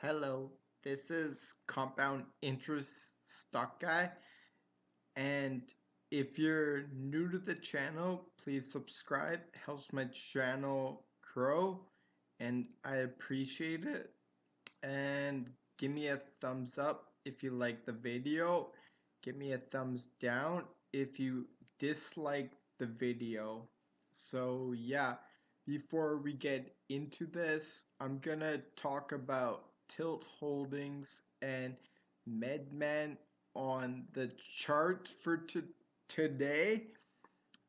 Hello, this is Compound Interest Stock Guy, and if you're new to the channel, please subscribe. It helps my channel grow, and I appreciate it. And give me a thumbs up if you like the video. Give me a thumbs down if you dislike the video. So yeah, before we get into this, I'm gonna talk about Tilt Holdings and MMEN on the chart for today,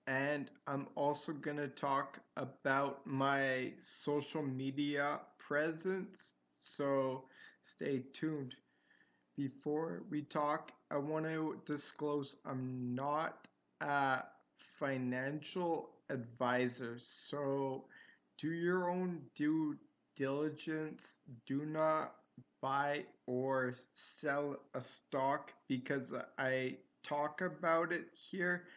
and I'm also gonna talk about my social media presence, so stay tuned. Before we talk, I want to disclose I'm not a financial advisor, so do your own due diligence. Do not buy or sell a stock because I talk about it here.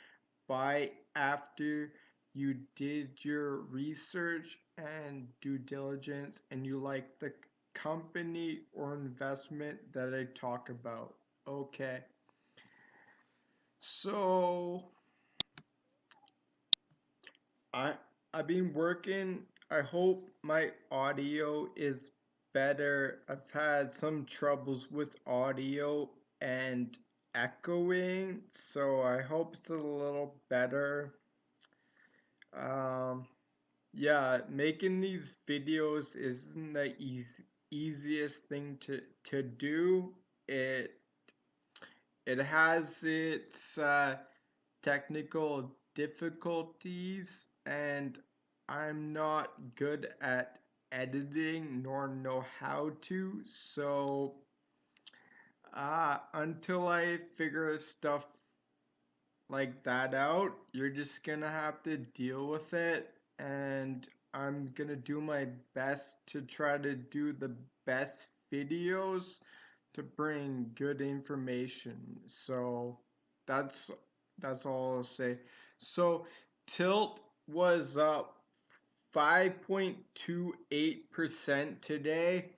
Buy after you did your research and due diligence and you like the company or investment that I talk about. Okay. So I I've been working. I hope my audio is better. I've had some troubles with audio and echoing, so I hope it's a little better. Um Yeah, making these videos isn't the easiest thing to do. It it has its technical difficulties, and I'm not good at editing nor know how to. So until I figure stuff like that out, you're just gonna have to deal with it, and I'm gonna do my best to try to do the best videos to bring good information. So that's that's all I'll say. So Tilt was up 5.28% today.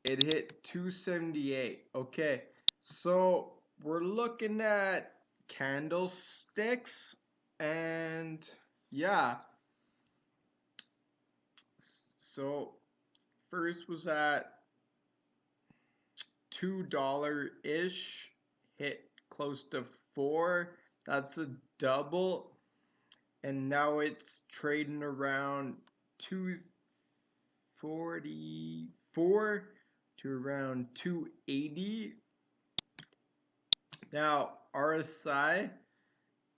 It hit 278. Okay, so we're looking at candlesticks, and yeah, so first was at $2 ish, hit close to 4. That's a double, and now it's trading around 244 to around 280. Now RSI,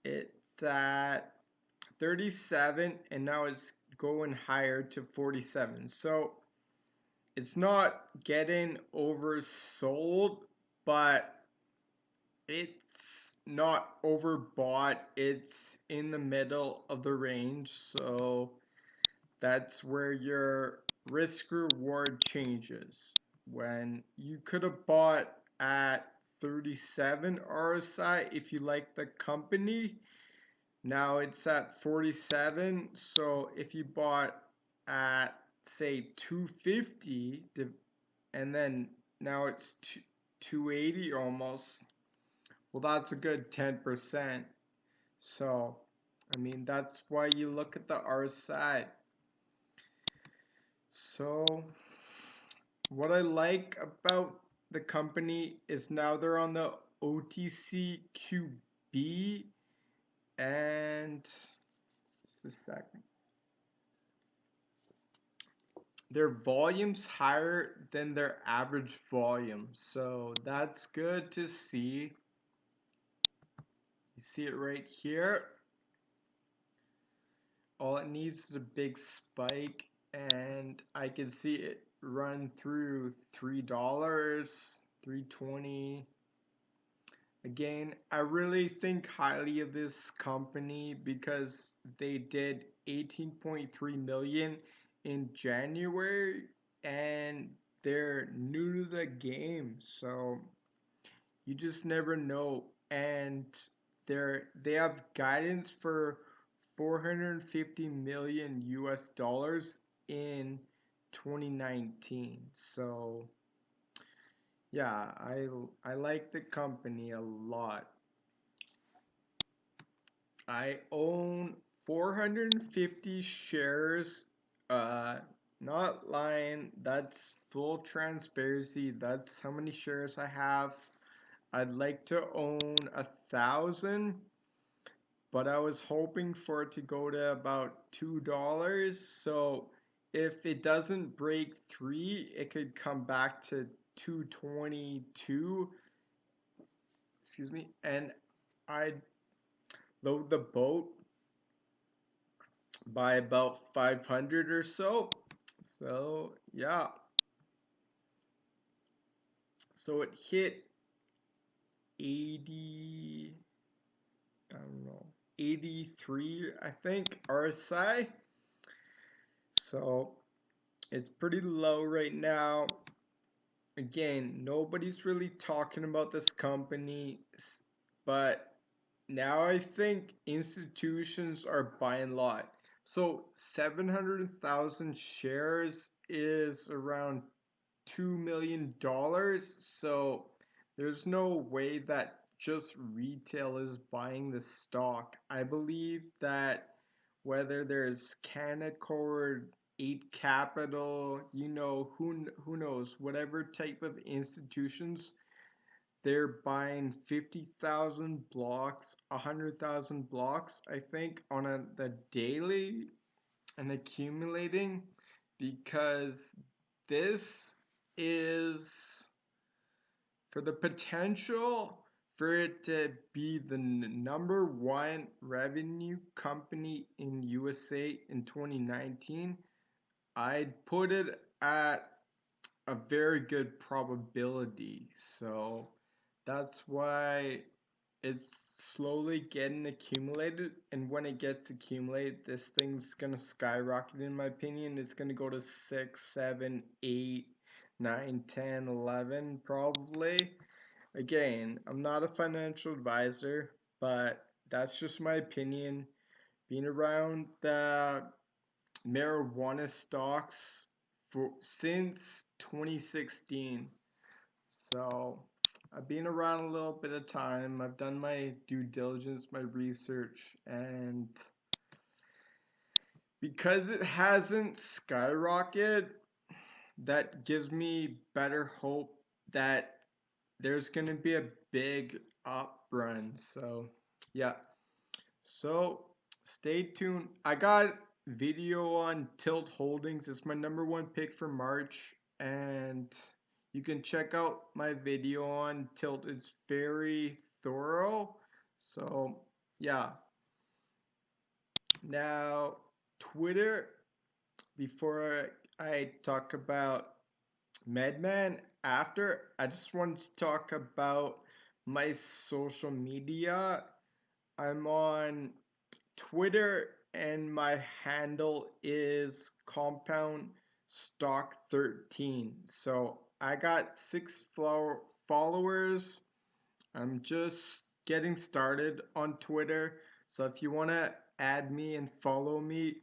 it's at 37 and now it's going higher to 47. So it's not getting oversold, but it's not overbought. It's in the middle of the range, so that's where your risk reward changes. When you could have bought at 37 RSI if you like the company, now it's at 47. So if you bought at say 250 and then now it's 280 almost, well, that's a good 10%. So I mean, that's why you look at the RSI. So what I like about the company is now they're on the OTCQB, and just a second, their volume's higher than their average volume, so that's good to see. You see it right here. All it needs is a big spike, and I can see it run through $3, $3.20. Again, I really think highly of this company because they did 18.3 million in January, and they're new to the game, so you just never know. And they have guidance for 450 million US dollars in 2019. So Yeah, I like the company a lot. I own 450 shares. Uh, Not lying. That's full transparency. That's how many shares I have. I'd like to own 1,000, but I was hoping for it to go to about $2. So if it doesn't break 3, it could come back to 222. Excuse me, and I'd load the boat by about 500 or so. So yeah, so it hit 80, I don't know, 83, I think, RSI. So it's pretty low right now. Again, nobody's really talking about this company, but now I think institutions are buying a lot. So 700,000 shares is around $2 million. So there's no way that just retail is buying the stock. I believe that whether there's Canaccord, 8 Capital, who knows, whatever type of institutions, they're buying 50,000 blocks, 100,000 blocks, I think, on the daily and accumulating, because this is for the potential for it to be the number one revenue company in USA in 2019. I'd put it at a very good probability. So that's why it's slowly getting accumulated, and when it gets accumulated, this thing's gonna skyrocket. In my opinion, it's gonna go to 6, 7, 8, 9, 10, 11 probably. Again, I'm not a financial advisor, but that's just my opinion. Being around the marijuana stocks for since 2016. So I've been around a little bit of time. I've done my due diligence, my research, and because it hasn't skyrocketed, that gives me better hope that there's going to be a big up run. So yeah, so stay tuned. I got video on Tilt Holdings. It's my #1 pick for March, and you can check out my video on Tilt. It's very thorough. So yeah. Now Twitter, before I talk about MMEN after, I just wanted to talk about my social media. I'm on Twitter and my handle is Compound Stock 13. So I got 6 followers. I'm just getting started on Twitter. So if you want to add me and follow me,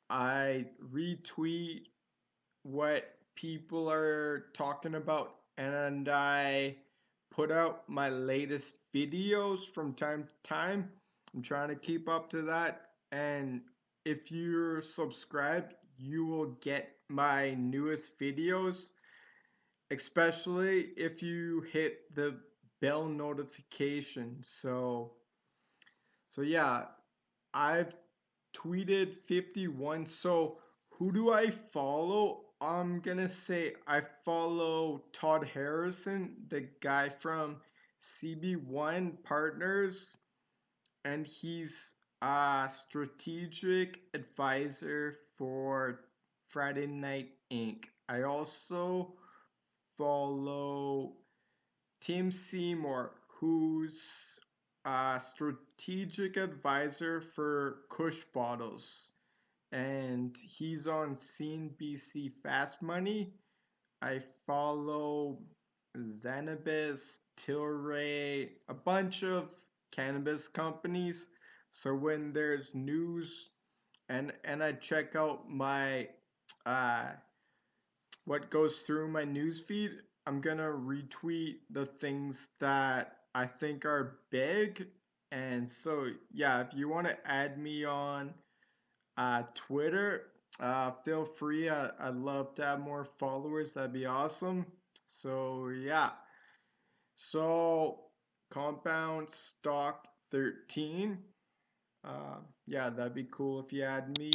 I retweet what people are talking about, and I put out my latest videos from time to time. I'm trying to keep up to that, and if you're subscribed, you will get my newest videos, especially if you hit the bell notification. So yeah, I've tweeted 51. So who do I follow? I'm gonna say I follow Todd Harrison, the guy from CB1 Partners, and he's a strategic advisor for Friday Night Inc. I also follow Tim Seymour, who's a strategic advisor for Kush Bottles, and he's on CNBC Fast Money. I follow Zenabis, Tilray, a bunch of cannabis companies. So when there's news, and I check out my uh, what goes through my news feed, I'm gonna retweet the things that I think are big. And so, yeah, if you want to add me on Twitter, feel free. I'd love to have more followers. That'd be awesome. So, yeah. So, compound stock 13. Yeah, that'd be cool if you add me.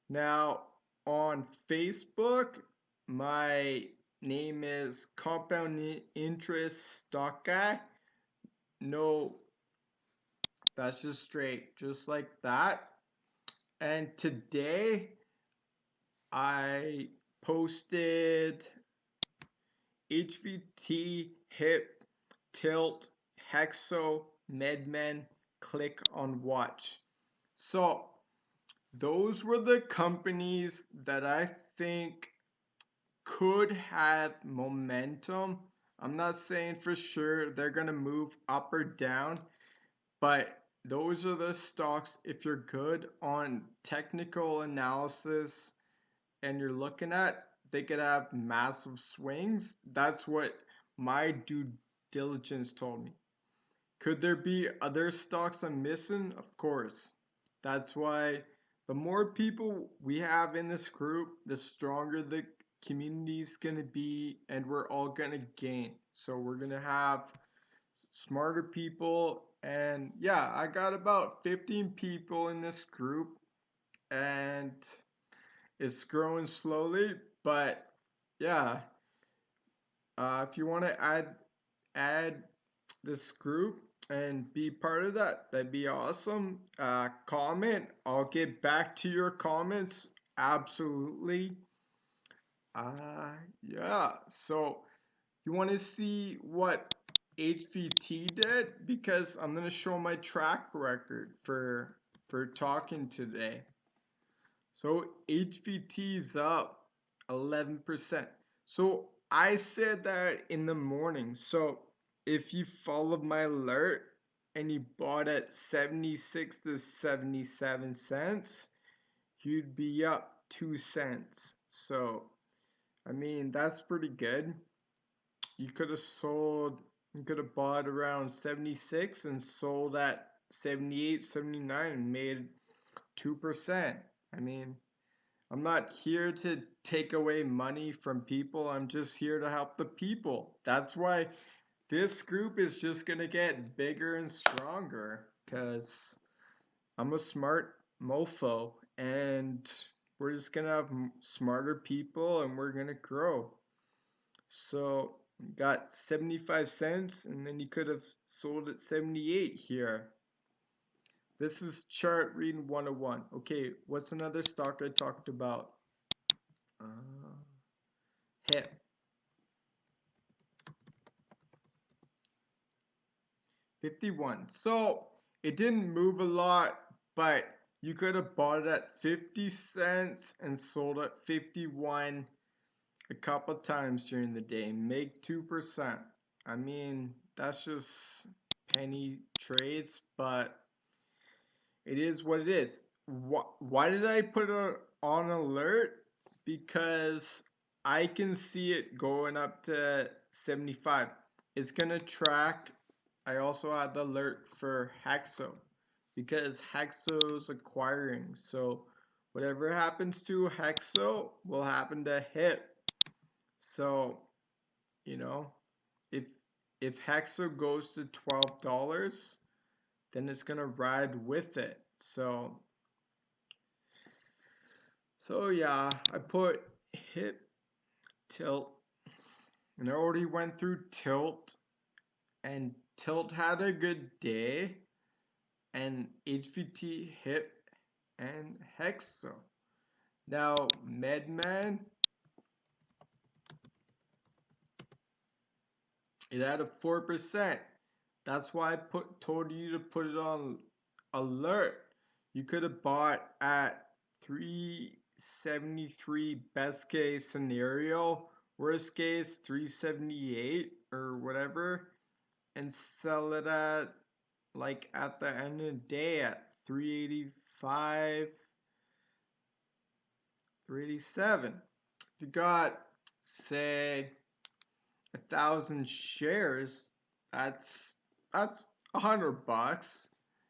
Now, on Facebook, my name is Compound Interest Stock Guy. No, that's just straight, just like that. And today, I posted HVT, HIP, Tilt, HEXO, MMEN, Cliq on Watch. So those were the companies that I think could have momentum. I'm not saying for sure they're going to move up or down, but those are the stocks, if you're good on technical analysis and you're looking at, they could have massive swings. That's what my due diligence told me. Could there be other stocks I'm missing? Of course. That's why the more people we have in this group, the stronger the community's going to be, and we're all going to gain. So we're going to have smarter people. And yeah, I got about 15 people in this group, and it's growing slowly. But yeah, if you want to add this group and be part of that, that'd be awesome. Comment, I'll get back to your comments. Absolutely. Yeah, so you want to see what HVT did? Because I'm going to show my track record for talking today. So HVT's up 11%. So I said that in the morning. So if you followed my alert and you bought at 76 to 77 cents, you'd be up 2 cents. So, I mean, that's pretty good. You could have bought around 76 and sold at 78, 79 and made 2%. I mean, I'm not here to take away money from people. I'm just here to help the people. That's why this group is just going to get bigger and stronger, because I'm a smart mofo and we're just going to have smarter people and we're going to grow. So got 75 cents and then you could have sold at 78 here. This is chart reading 101. Okay, what's another stock I talked about? HIP. $51. So it didn't move a lot, but you could have bought it at 50 cents and sold at 51 a couple times during the day. Make 2%. I mean, that's just penny trades, but it is what it is. Why did I put it on alert? Because I can see it going up to 75. It's going to track. I also had the alert for HEXO because HEXO is acquiring. So whatever happens to HEXO will happen to HIP. So, you know, if HEXO goes to $12, then it's gonna ride with it. So yeah, I put HIP, Tilt, and I already went through Tilt, and Tilt had a good day, and HVT, HIP, and HEXO. Now MMEN, it had a 4%. That's why I told you to put it on alert. You could have bought at 373 best case scenario, worst case 378 or whatever, and sell it at like at the end of the day at 385, 387. If you got, say, 1,000 shares, that's $100. I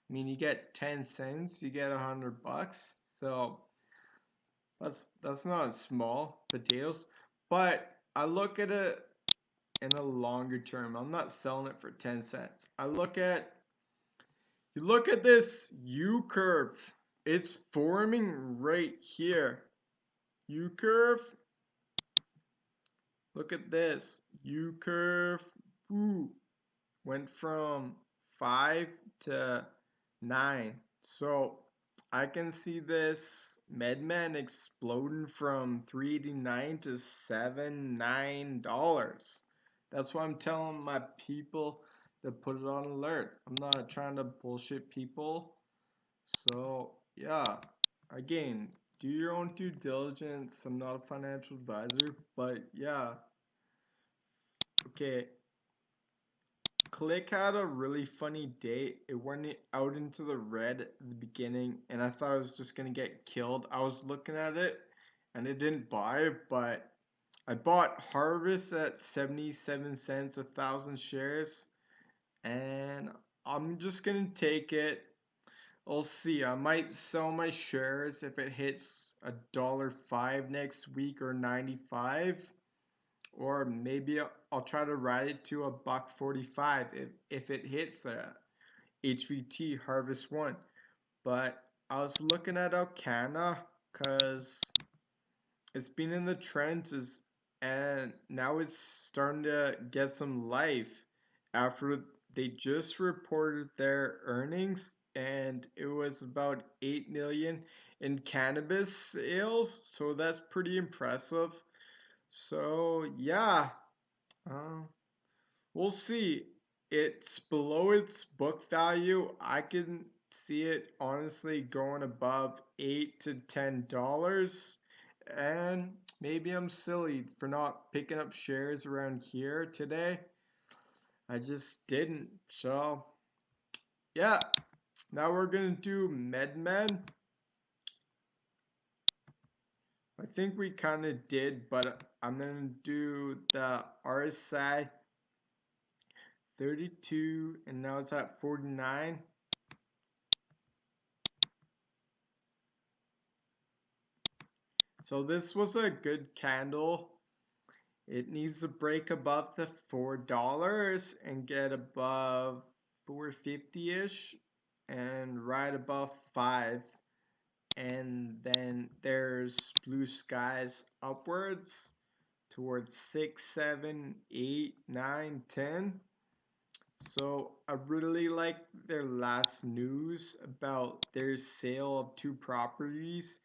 mean, you get 10 cents, you get $100. So that's not small potatoes. But I look at it in a longer term. I'm not selling it for 10 cents. You look at this U curve. It's forming right here. U curve. Look at this. U curve. Ooh. Went from 5 to 9. So I can see this MedMen exploding from $3.89 to $7.9. That's why I'm telling my people to put it on alert. I'm not trying to bullshit people. So yeah, again, do your own due diligence. I'm not a financial advisor, but yeah. Okay. Cliq had a really funny day. It went out into the red at the beginning, and I thought I was just gonna get killed. I was looking at it, and it didn't buy, but I bought Harvest at 77 cents, 1,000 shares, and I'm just gonna take it. I'll see. I might sell my shares if it hits $1.05 next week or 95. Or maybe I'll try to ride it to $1.45 if it hits HVT Harvest 1. But I was looking at Alcana because it's been in the trends and now it's starting to get some life after they just reported their earnings, and it was about 8 million in cannabis sales, so that's pretty impressive. So yeah, uh, we'll see. It's below its book value. I can see it honestly going above $8 to $10. And maybe I'm silly for not picking up shares around here today. I just didn't. So yeah, now we're gonna do MedMen. I think we kind of did, but I'm gonna do the RSI 32, and now it's at 49. So this was a good candle. It needs to break above the $4 and get above 450-ish and right above 5. And then there's blue skies upwards towards 6, 7, 8, 9, 10. So I really like their last news about their sale of 2 properties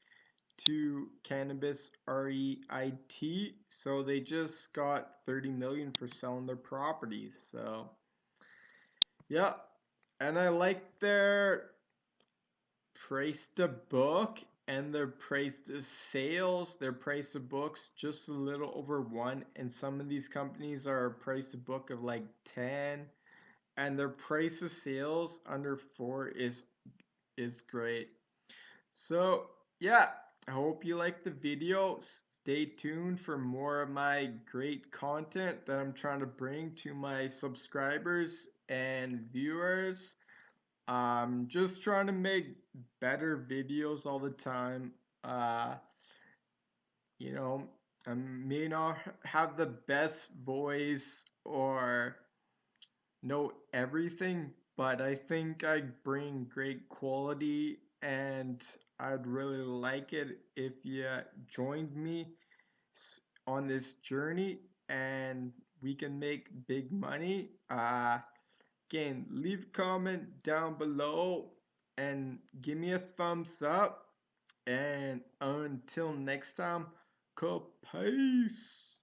to Cannabis REIT. So they just got 30 million for selling their properties. So yeah, and I like their price to book and their price to sales. Their price to books just a little over 1, and some of these companies are a price to book of like 10, and their price of sales under 4 is great. So yeah, I hope you like the video. Stay tuned for more of my great content that I'm trying to bring to my subscribers and viewers. I'm just trying to make better videos all the time. uh you know, I may not have the best voice or know everything, but I think I bring great quality, and I'd really like it if you joined me on this journey and we can make big money. Again, leave a comment down below and give me a thumbs up. And until next time, peace.